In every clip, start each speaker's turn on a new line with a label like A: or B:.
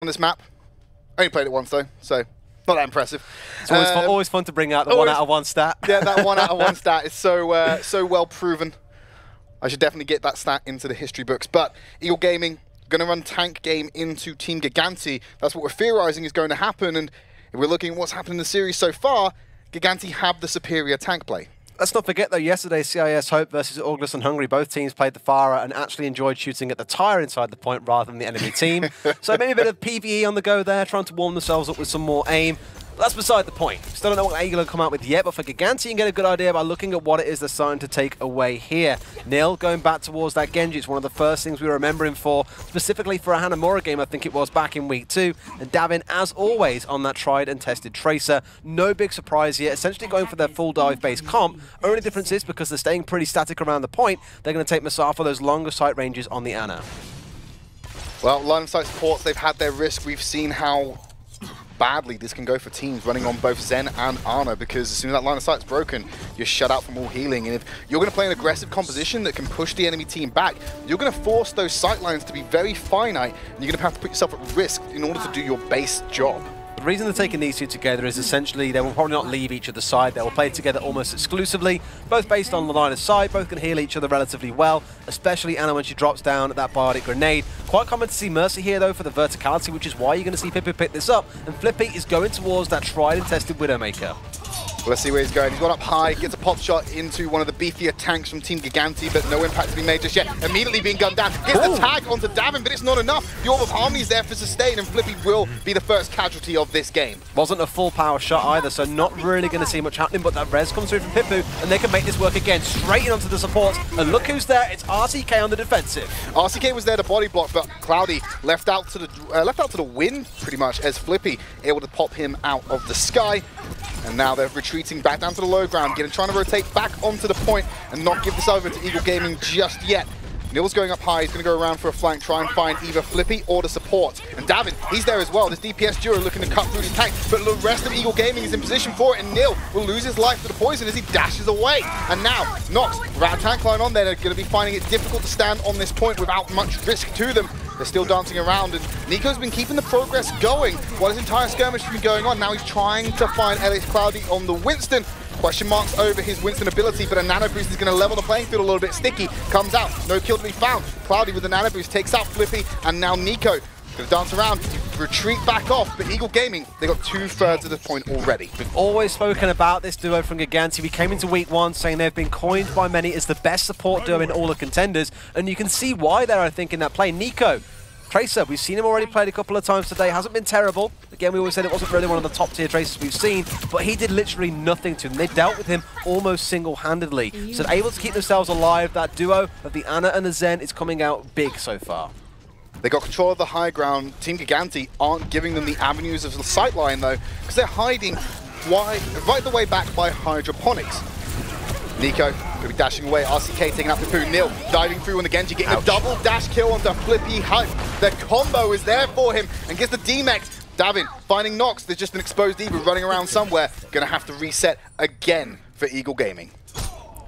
A: on this map. Only played it once though, so not that impressive.
B: It's always fun to bring out the 1 out of 1 stat.
A: Yeah, that 1 out of 1 stat is so so well proven. I should definitely get that stat into the history books. But Eagle Gaming going to run tank game into Team Gigantti. That's what we're theorizing is going to happen. And if we're looking at what's happened in the series so far, Gigantti have the superior tank play.
B: Let's not forget, though, yesterday, CIS Hope versus August and Hungary, both teams played the Farah and actually enjoyed shooting at the tire inside the point rather than the enemy team. So maybe a bit of PvE on the go there, trying to warm themselves up with some more aim. But that's beside the point. Still don't know what Eagle will come out with yet, but for Gigantti, you can get a good idea by looking at what it is they're starting to take away here. Nil going back towards that Genji. It's one of the first things we remember him for, specifically for a Hanamura game, I think it was, back in week 2. And Davin, as always, on that tried and tested Tracer. No big surprise here. Essentially going for their full dive-based comp. Only difference is because they're staying pretty static around the point, they're going to take Masar for those longer sight ranges on the Ana.
A: Well, line of sight supports, they've had their risk. We've seen how badly this can go for teams running on both Zen and Ana, because as soon as that line of sight's broken, you're shut out from all healing. And if you're going to play an aggressive composition that can push the enemy team back, you're going to force those sight lines to be very finite, and you're going to have to put yourself at risk in order to do your base job.
B: The reason they're taking these two together is essentially they will probably not leave each other's side. They will play together almost exclusively, both based on the line of sight, both can heal each other relatively well, especially Ana when she drops down at that biotic grenade. Quite common to see Mercy here, though, for the verticality, which is why you're going to see Pippi pick this up, and Flippy is going towards that tried and tested Widowmaker.
A: Let's see where he's going. He's gone up high, gets a pop shot into one of the beefier tanks from Team Gigantti, but no impact to be made just yet. Immediately being gunned down. Gets the tag onto Davin, but it's not enough. The Orb of Harmony is there for sustain, and Flippy will be the first casualty of this game.
B: Wasn't a full power shot either, so not really going to see much happening, but that res comes through from Pippu, and they can make this work again, straight in onto the supports. And look who's there, it's RCK on the defensive.
A: RCK was there to body block, but Cloudy left out to the wind, pretty much, as Flippy able to pop him out of the sky. And now they're retreating back down to the low ground, trying to rotate back onto the point and not give this over to Eagle Gaming just yet. Nil's going up high, he's going to go around for a flank, try and find either Flippy or the support. And Davin, he's there as well. This DPS duo looking to cut through the tank, but the rest of Eagle Gaming is in position for it, and Nil will lose his life to the poison as he dashes away. And now, Nox, without a tank line on there, they're going to be finding it difficult to stand on this point without much risk to them. They're still dancing around, and Nico's been keeping the progress going while his entire skirmish has been going on. Now he's trying to find LH Cloudy on the Winston. Question marks over his Winston ability, but a nano boost is going to level the playing field a little bit. Sticky comes out, no kill to be found. Cloudy with the nano boost takes out Flippy, and now Nico going to dance around, retreat back off. But Eagle Gaming, they got 2/3 of the point already.
B: We've always spoken about this duo from Gigantti. We came into week 1 saying they've been coined by many as the best support duo in all the contenders, and you can see why there, I think, in that play. Nico, Tracer, we've seen him already played a couple of times today, hasn't been terrible. Again, we always said it wasn't really one of the top tier Tracers we've seen, but he did literally nothing to him. They dealt with him almost single-handedly. So able to keep themselves alive, that duo of the Ana and the Zen is coming out big so far.
A: They got control of the high ground. Team Gigantti aren't giving them the avenues of the sightline though, because they're hiding right the way back by hydroponics. Nico going to be dashing away, RCK taking out the poo, Nil diving through on the Genji, getting a double dash kill onto Flippy Hype. The combo is there for him and gets the D-Mex. Davin finding Nox, there's just an exposed Eva running around somewhere. Going to have to reset again for Eagle Gaming.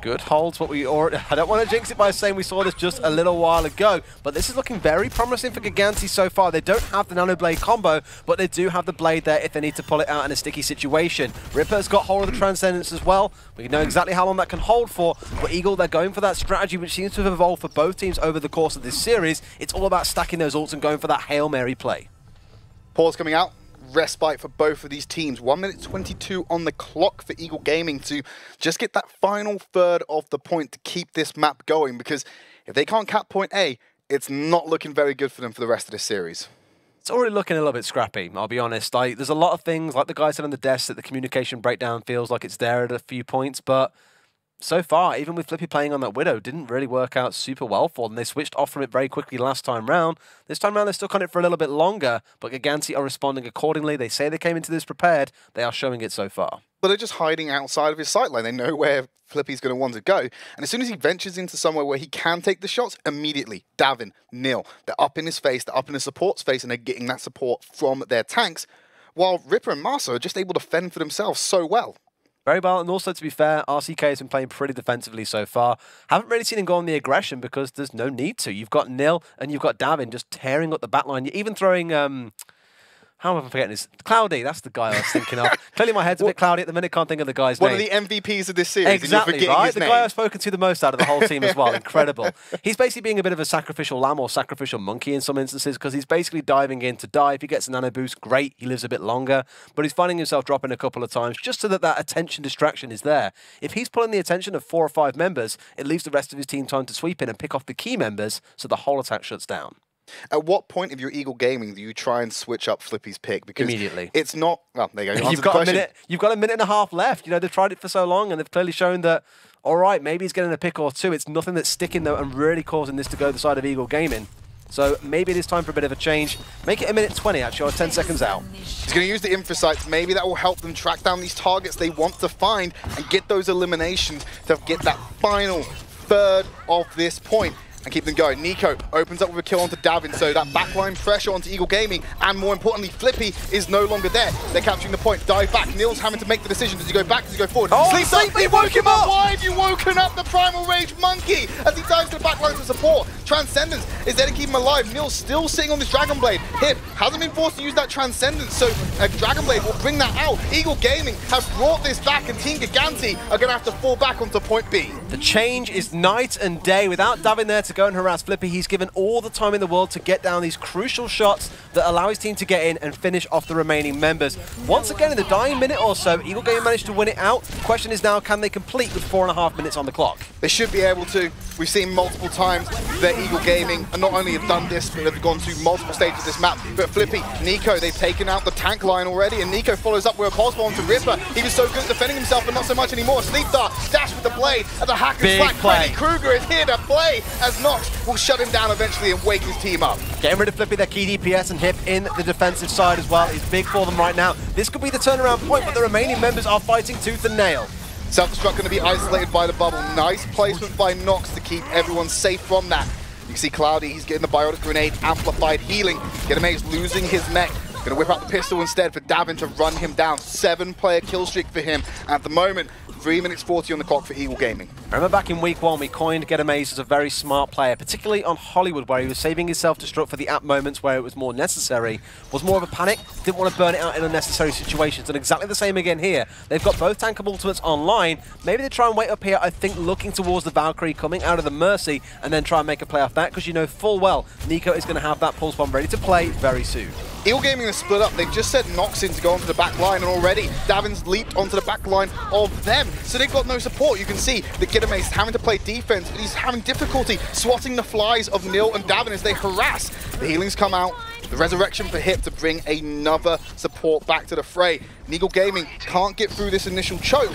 B: Good holds, but I don't want to jinx it by saying we saw this just a little while ago, but this is looking very promising for Gigantti so far. They don't have the Nano Blade combo, but they do have the Blade there if they need to pull it out in a sticky situation. Ripper's got hold of the Transcendence as well. We know exactly how long that can hold for, but Eagle, they're going for that strategy which seems to have evolved for both teams over the course of this series. It's all about stacking those ults and going for that Hail Mary play.
A: Pause coming out. Respite for both of these teams. 1 minute 22 on the clock for Eagle Gaming to just get that final third of the point to keep this map going, because if they can't cap point A, it's not looking very good for them for the rest of this series.
B: It's already looking a little bit scrappy, I'll be honest. There's a lot of things, like the guy said on the desk, that the communication breakdown feels like it's there at a few points, but so far, even with Flippy playing on that Widow, didn't really work out super well for them. They switched off from it very quickly last time round. This time round, they're stuck on it for a little bit longer, but Gigantti are responding accordingly. They say they came into this prepared. They are showing it so far.
A: But they're just hiding outside of his sightline. They know where Flippy's going to want to go. And as soon as he ventures into somewhere where he can take the shots, immediately, Davin, Nil, they're up in his face, they're up in his support's face, and they're getting that support from their tanks, while Ripper and Masa are just able to fend for themselves so well.
B: Very well, and also, to be fair, RCK has been playing pretty defensively so far. Haven't really seen him go on the aggression because there's no need to. You've got Nil and you've got Davin just tearing up the backline. You're even throwing How am I forgetting this? Cloudy, that's the guy I was thinking of. Clearly my head's a bit cloudy at the minute, can't think of the guy's name.
A: One of the MVPs of this series,
B: exactly,
A: and you're forgetting his
B: the
A: name.
B: guy I've spoken to the most out of the whole team as well. Incredible. He's basically being a bit of a sacrificial lamb or sacrificial monkey in some instances because he's basically diving in to die. If he gets a nano boost, great, he lives a bit longer. But he's finding himself dropping a couple of times just so that that attention distraction is there. If he's pulling the attention of 4 or 5 members, it leaves the rest of his team time to sweep in and pick off the key members so the whole attack shuts down.
A: At what point of your Eagle Gaming do you try and switch up Flippy's pick? Because
B: immediately.
A: It's not... Well, there you go.
B: You've got a minute and a half left. You know, they've tried it for so long and they've clearly shown that, all right, maybe he's getting a pick or two. It's nothing that's sticking, though, and really causing this to go the side of Eagle Gaming. So maybe it is time for a bit of a change. Make it a minute 20, actually, or 10 seconds out.
A: He's going to use the Infosights. Maybe that will help them track down these targets they want to find and get those eliminations to get that final third of this point and keep them going. Nico opens up with a kill onto Davin, so that backline pressure onto Eagle Gaming, and more importantly, Flippy is no longer there. They're capturing the point. Dive back. Neil's having to make the decision. Does he go back? Does he go forward?
B: Oh,
A: Sleeps up. He woke him up. Why have you woken up the Primal Rage Monkey as he dives to the backline for support? Transcendence is there to keep him alive. Neil's still sitting on this Dragon Blade. Hip hasn't been forced to use that Transcendence, so a Dragon Blade will bring that out. Eagle Gaming have brought this back, and Team Gigantti are going to have to fall back onto point B.
B: The change is night and day. Without Davin there to go and harass Flippy, he's given all the time in the world to get down these crucial shots that allow his team to get in and finish off the remaining members. Once again, in the dying minute or so, Eagle Gaming managed to win it out. The question is now, can they complete with 4.5 minutes on the clock?
A: They should be able to. We've seen multiple times that Eagle Gaming, and not only have done this, but they've gone to multiple stages of this map. But Flippy, Nico, they've taken out the tank line already, and Nico follows up with a pulse bomb to Ripper. He was so good at defending himself, but not so much anymore. Sleep Dart, dash with the blade, and the hack and slack. Freddy Krueger is here to play, as Nox will shut him down eventually and wake his team up.
B: Getting rid of Flippy, their key DPS, and Hip in the defensive side as well is big for them right now. This could be the turnaround point, but the remaining members are fighting tooth and nail.
A: Self-destruct going to be isolated by the bubble. Nice placement by Nox to keep everyone safe from that. You can see Cloudy, he's getting the Biotic Grenade, amplified healing. Getamae's losing his mech. Going to whip out the pistol instead for Davin to run him down. 7-player kill streak for him at the moment. 3 minutes 40 on the clock for Eagle Gaming.
B: I remember back in week 1, we coined Getamae's as a very smart player, particularly on Hollywood, where he was saving his self-destruct for the app moments where it was more necessary, was more of a panic, didn't want to burn it out in unnecessary situations, and exactly the same again here. They've got both tankable ultimates online. Maybe they try and wait up here, I think, looking towards the Valkyrie coming out of the Mercy, and then try and make a play off that, because you know full well Nico is going to have that pulse bomb ready to play very soon.
A: Eagle Gaming has split up. They've just sent Nox in to go onto the back line, and already Davin's leaped onto the back line of them. So they've got no support. You can see that Getamae's having to play defense, but he's having difficulty swatting the flies of Nil and Davin as they harass. The healings come out. The resurrection for Hip to bring another support back to the fray. And Eagle Gaming can't get through this initial choke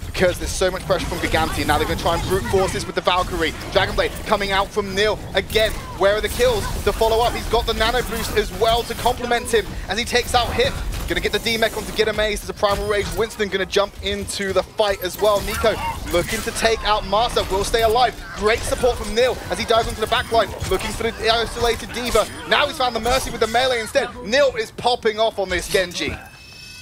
A: because there's so much pressure from Gigantti. Now they're going to try and brute force this with the Valkyrie. Dragon Blade coming out from Nil. Again, where are the kills to follow up? He's got the nano boost as well to complement him as he takes out Hip. Going to get the D-Mech onto Getamae's. There's a Primal Rage. Winston going to jump into the fight as well. Nico looking to take out Martha. Will stay alive. Great support from Nil as he dives onto the backline, looking for the isolated Diva. Now he's found the Mercy with the melee instead. Nil is popping off on this Genji.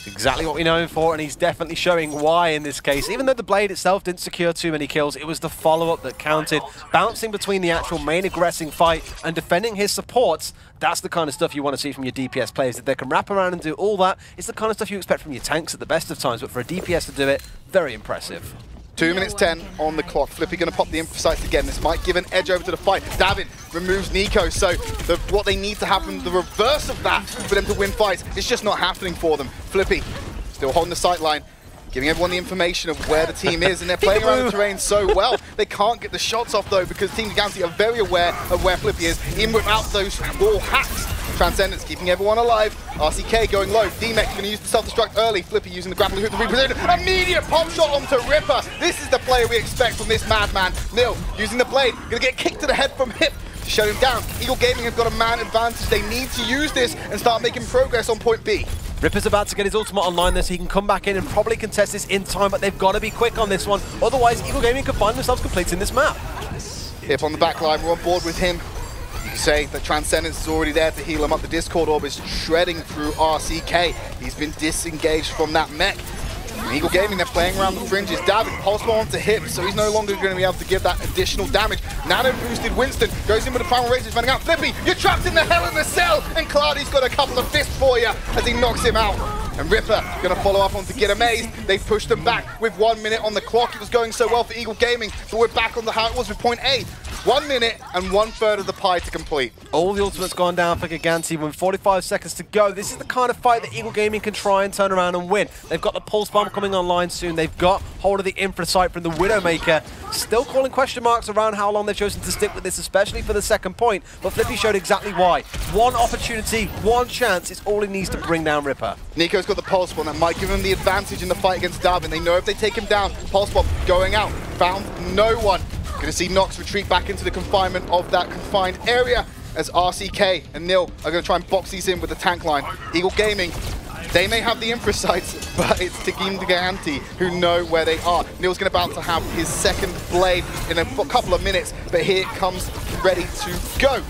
B: Exactly what we know him for, and he's definitely showing why in this case. Even though the blade itself didn't secure too many kills, it was the follow-up that counted. Bouncing between the actual main aggressing fight and defending his supports, that's the kind of stuff you want to see from your DPS players. If they can wrap around and do all that, it's the kind of stuff you expect from your tanks at the best of times, but for a DPS to do it, very impressive.
A: 2 minutes 10 on the clock. Flippy going to pop the Infosights again. This might give an edge over to the fight. Davin removes Nico, so what they need to happen, the reverse of that for them to win fights, it's just not happening for them. Flippy still holding the sight line, giving everyone the information of where the team is, and they're playing around the terrain so well. They can't get the shots off though, because Team Gigantti are very aware of where Flippy is, even without those wall hacks. Transcendence keeping everyone alive. RCK going low. D-Mech going to use the self-destruct early. Flippy using the grappling hook to reposition. Immediate pop shot onto Ripper. This is the player we expect from this madman. Nil using the blade. Going to get kicked to the head from Hip to shut him down. Eagle Gaming have got a man advantage. They need to use this and start making progress on point B.
B: Ripper's about to get his ultimate online there so he can come back in and probably contest this in time, but they've got to be quick on this one. Otherwise, Eagle Gaming could find themselves completing this map.
A: Hip on the back line. We're on board with him. You can say that Transcendence is already there to heal him up. The Discord Orb is shredding through RCK. He's been disengaged from that mech. Eagle Gaming, they're playing around the fringes. David, pulse bomb onto hip, so he's no longer going to be able to give that additional damage. Nano boosted Winston goes in with the primal razors running out. Flippy, you're trapped in the Hell in the Cell, and Cloudy's got a couple of fists for you as he knocks him out. And Ripper going to follow up on to Get Amazed. They've pushed them back with 1 minute on the clock. It was going so well for Eagle Gaming, but we're back on the how it was with point A. 1 minute and 1/3 of the pie to complete.
B: All the ultimates gone down for Gigantti with 45 seconds to go. This is the kind of fight that Eagle Gaming can try and turn around and win. They've got the Pulse Bomb coming online soon. They've got hold of the Infra Sight from the Widowmaker. Still calling question marks around how long they've chosen to stick with this, especially for the second point. But Flippy showed exactly why. One opportunity, one chance is all he needs to bring down Ripper.
A: Nico's got the Pulse Bomb that might give him the advantage in the fight against Darwin. They know if they take him down, Pulse Bomb going out, found no one. Going to see Nox retreat back into the confinement of that confined area as RCK and Nil are going to try and box these in with the tank line. Eagle Gaming, they may have the infra sights, but it's Gigantti who know where they are. Nil's about to have his second blade in a couple of minutes, but here it comes ready to go.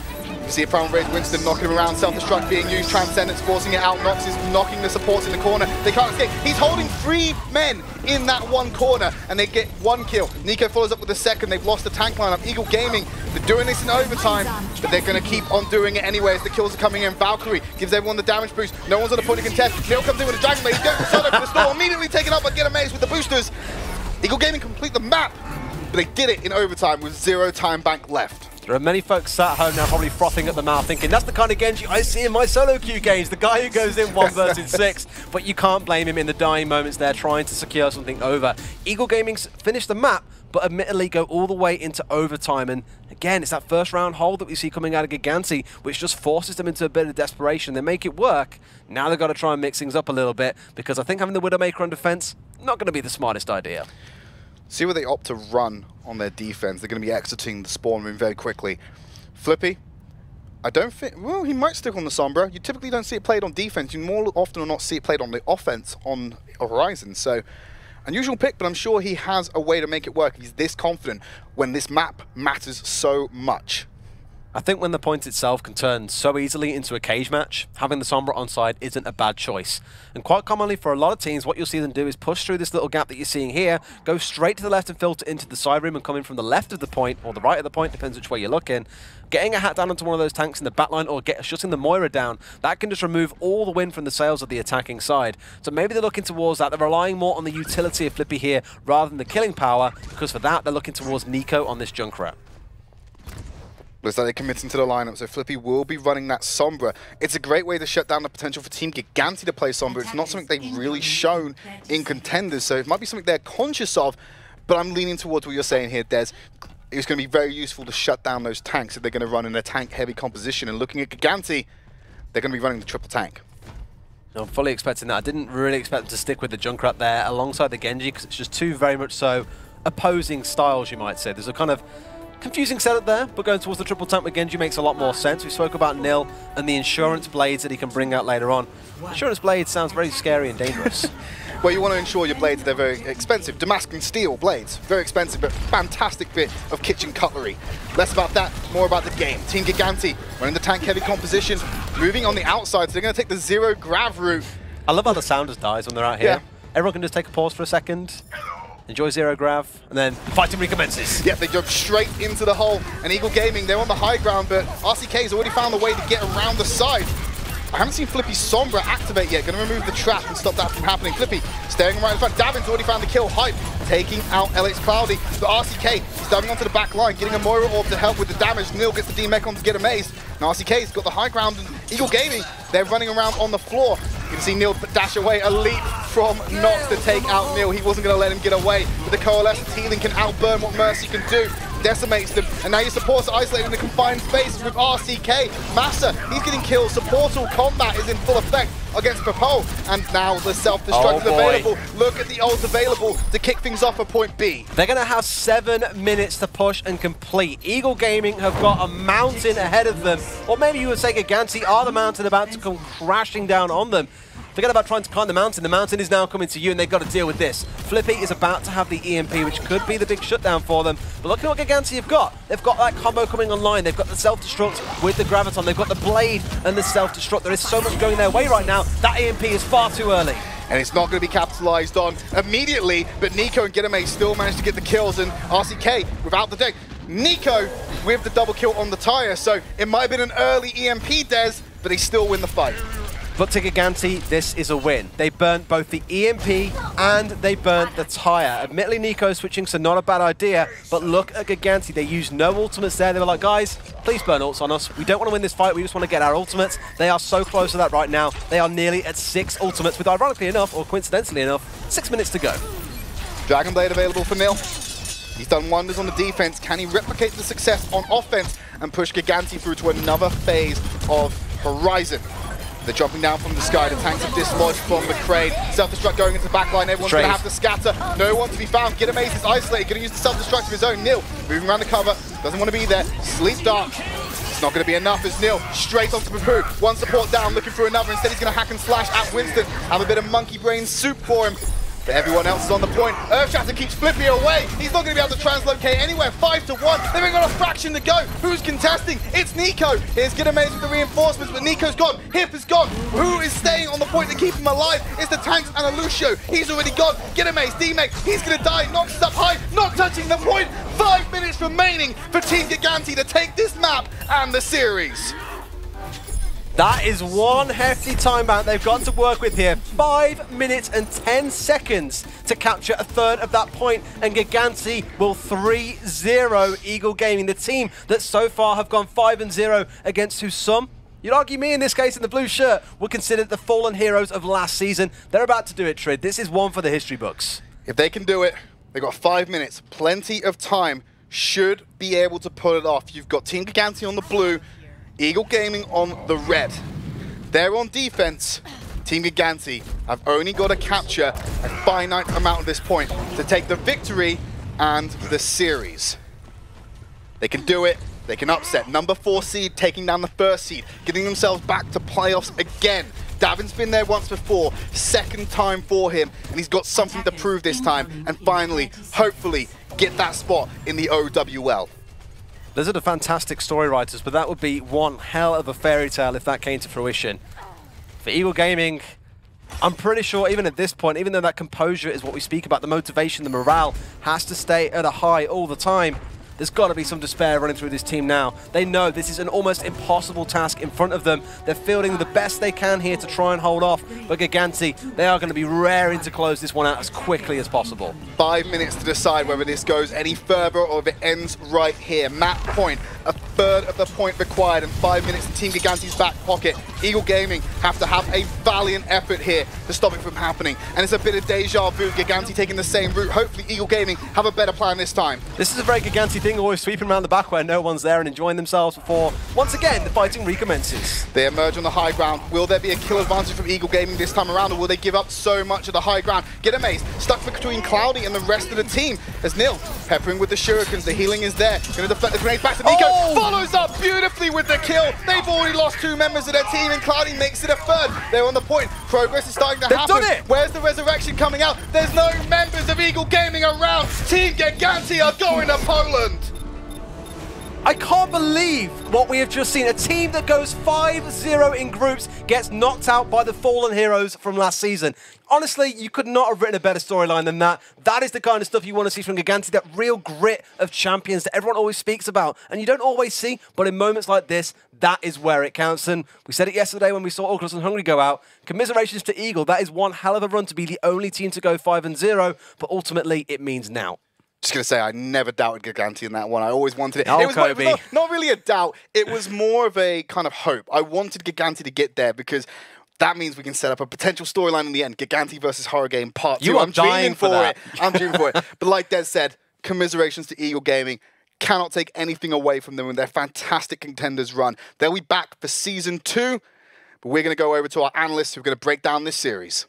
A: You see a Primal Rage Winston knocking him around, self-destruct being used, Transcendence forcing it out, Nox is knocking the supports in the corner. They can't escape. He's holding 3 men in that one corner, and they get 1 kill. Nico follows up with the second. They've lost the tank lineup. Eagle Gaming, they're doing this in overtime, but they're going to keep on doing it anyway as the kills are coming in. Valkyrie gives everyone the damage boost. No one's on the point of contest. Neil comes in with a Dragon Blade. He's going for solo for the storm, immediately taken up by Get Amazed with the boosters. Eagle Gaming complete the map, but they did it in overtime with 0 time bank left.
B: There are many folks sat home now probably frothing at the mouth thinking, that's the kind of Genji I see in my solo queue games, the guy who goes in 1 versus 6. But you can't blame him in the dying moments there trying to secure something over. Eagle Gaming's finished the map, but admittedly go all the way into overtime. And again, it's that first round hold that we see coming out of Gigantti, which just forces them into a bit of desperation. They make it work. Now they've got to try and mix things up a little bit, because I think having the Widowmaker on defense, not going to be the smartest idea.
A: See where they opt to run on their defense. They're going to be exiting the spawn room very quickly. Flippy, I don't think, well, he might stick on the Sombra. You typically don't see it played on defense. You more often or not see it played on the offense on Horizon. So, unusual pick, but I'm sure he has a way to make it work. He's this confident when this map matters so much.
B: I think when the point itself can turn so easily into a cage match, having the Sombra on side isn't a bad choice. And quite commonly for a lot of teams, what you'll see them do is push through this little gap that you're seeing here, go straight to the left and filter into the side room and come in from the left of the point, or the right of the point, depends which way you're looking. Getting a hat down onto one of those tanks in the backline or shutting the Moira down, that can just remove all the wind from the sails of the attacking side. So maybe they're looking towards that. They're relying more on the utility of Flippy here rather than the killing power, because for that they're looking towards Nico on this Junkrat.
A: Looks like they're committing to the lineup, so Flippy will be running that Sombra. It's a great way to shut down the potential for Team Gigantti to play Sombra. It's not something they've really shown in Contenders, so it might be something they're conscious of, but I'm leaning towards what you're saying here, Des. It's going to be very useful to shut down those tanks if they're going to run in a tank-heavy composition. And looking at Gigantti, they're going to be running the triple tank.
B: I'm fully expecting that. I didn't really expect them to stick with the Junkrat there alongside the Genji, because it's just two very much so opposing styles, you might say. There's a kind of confusing setup there, but going towards the triple tank with Genji makes a lot more sense. We spoke about Nil and the Insurance Blades that he can bring out later on. Insurance Blades sounds very scary and dangerous.
A: Well, you want to ensure your blades, they're very expensive. Damascus steel blades, very expensive, but fantastic bit of kitchen cutlery. Less about that, more about the game. Team Gigantti running the tank-heavy composition, moving on the outside, so they're going to take the zero grav route.
B: I love how the sound just dies when they're out here.
A: Yeah.
B: Everyone can just take a pause for a second, enjoy zero grav, and then fighting recommences.
A: Yep, they jump straight into the hole. And Eagle Gaming, they're on the high ground, but RCK's already found a way to get around the side. I haven't seen Flippy's Sombra activate yet. Going to remove the trap and stop that from happening. Flippy staying right in front. Davin's already found the kill. Hype taking out LX Cloudy. The RCK is diving onto the back line, getting a Moira Orb to help with the damage. Nil gets the D-Mech on to Get Amazed. And RCK's got the high ground. And Eagle Gaming, they're running around on the floor. You can see Nil dash away. A leap from Nox to take out Nil. He wasn't going to let him get away. But the Coalescence healing can outburn what Mercy can do. Decimates them, and now your supports are isolated in the confined space with RCK. Massa, he's getting killed. Supportal combat is in full effect against Popol, and now the self-destruct is available. Look at the ult available to kick things off at point B.
B: They're going to have 7 minutes to push and complete. Eagle Gaming have got a mountain ahead of them, or maybe you would say Gigantti are the mountain about to come crashing down on them. Forget about trying to climb the mountain is now coming to you, and they've got to deal with this. Flippy is about to have the EMP, which could be the big shutdown for them. But look at what Gigantti have got. They've got that combo coming online. They've got the self-destruct with the Graviton. They've got the blade and the self-destruct. There is so much going their way right now. That EMP is far too early.
A: and it's not going to be capitalized on immediately, but Nico and Gigantti still managed to get the kills, and RCK without the deck. Nico with the double kill on the tire, so it might have been an early EMP, Des, but they still win the fight.
B: But to Gigantti, this is a win. They burnt both the EMP and they burnt the tire. Admittedly, Nico switching, so not a bad idea, but look at Gigantti. They used no ultimates there. They were like, guys, please burn ults on us. We don't want to win this fight. We just want to get our ultimates. They are so close to that right now. They are nearly at 6 ultimates with, ironically enough, or coincidentally enough, 6 minutes to go.
A: Dragon Blade available for Nil. He's done wonders on the defense. Can he replicate the success on offense and push Gigantti through to another phase of Horizon? They're jumping down from the sky. The tanks are dislodged from the crane. Self-destruct going into backline. Everyone's going to have to scatter. No one to be found. Gigantti is isolated. Going to use the self-destruct of his own. Nil moving around the cover. Doesn't want to be there. Sleep dark. It's not going to be enough as Nil straight onto Papu. One support down, looking for another. Instead, he's going to hack and slash at Winston. Have a bit of monkey brain soup for him. But everyone else is on the point. Earthshatter keeps Flippy away. He's not going to be able to translocate anywhere. 5 to 1. They've only got a fraction to go. Who's contesting? It's Nico. Here's Gigantti with the reinforcements, but Nico's gone. Hip is gone. Who is staying on the point to keep him alive? It's the tanks and a Lucio. He's already gone. Gigantti, D-Mech, he's going to die. Knocks up high, not touching the point. 5 minutes remaining for Team Gigantti to take this map and the series.
B: That is one hefty timeout they've got to work with here. 5 minutes and 10 seconds to capture a third of that point, and Gigantti will 3-0 Eagle Gaming, the team that so far have gone 5-0 against who some, you'd argue me in this case in the blue shirt, were considered the fallen heroes of last season. They're about to do it, Tridd. This is one for the history books.
A: If they can do it, they've got 5 minutes, plenty of time, should be able to pull it off. You've got Team Gigantti on the blue, Eagle Gaming on the red. They're on defense. Team Gigantti have only got to capture a finite amount of this point to take the victory and the series. They can do it. They can upset number 4 seed, taking down the first seed, getting themselves back to playoffs again. Davin's been there once before, second time for him, and he's got something to prove this time, and finally, hopefully, get that spot in the OWL.
B: Those are the fantastic story writers, but that would be one hell of a fairy tale if that came to fruition. For Eagle Gaming, I'm pretty sure even at this point, even though that composure is what we speak about, the motivation, the morale has to stay at a high all the time. There's got to be some despair running through this team now. They know this is an almost impossible task in front of them. They're fielding the best they can here to try and hold off. But Gigantti, they are going to be raring to close this one out as quickly as possible. 5 minutes to decide whether this goes any further or if it ends right here. Map point, a third of the point required, and 5 minutes in Team Gigantti's back pocket. Eagle Gaming have to have a valiant effort here to stop it from happening. And it's a bit of deja vu. Gigantti taking the same route. Hopefully Eagle Gaming have a better plan this time. This is a very Gigantti thing, always sweeping around the back where no one's there and enjoying themselves before, once again, the fighting recommences.
A: They emerge on the high ground. Will there be a kill advantage from Eagle Gaming this time around, or will they give up so much of the high ground? Gigantti stuck between Cloudy and the rest of the team as Nil peppering with the shurikens. The healing is there. Going to deflect the grenade back to Nico.
B: Oh!
A: Follows up beautifully with the kill. They've already lost 2 members of their team, and Cloudy makes it a third. They're on the point. Progress is starting to happen.
B: They've done it!
A: Where's the resurrection coming out? There's no members of Eagle Gaming around. Team Gigantti are going to Poland.
B: I can't believe what we have just seen. A team that goes 5-0 in groups gets knocked out by the fallen heroes from last season. Honestly, you could not have written a better storyline than that. That is the kind of stuff you want to see from Gigantti, that real grit of champions that everyone always speaks about. And you don't always see, but in moments like this, that is where it counts. And we said it yesterday when we saw Orcus and Hungary go out. Commiserations to Eagle. That is one hell of a run to be the only team to go 5-0, but ultimately it means now.
A: Just going to say, I never doubted Gigantti in that one. I always wanted it.
B: Oh,
A: It was
B: Kobe.
A: not really a doubt. It was more of a kind of hope. I wanted Gigantti to get there because that means we can set up a potential storyline in the end. Gigantti versus Horror Game Part 2.
B: I'm dying for that.
A: I'm dreaming for it. But like Des said, commiserations to Eagle Gaming. Cannot take anything away from them in their fantastic Contenders run. They'll be back for Season 2. But we're going to go over to our analysts who are going to break down this series.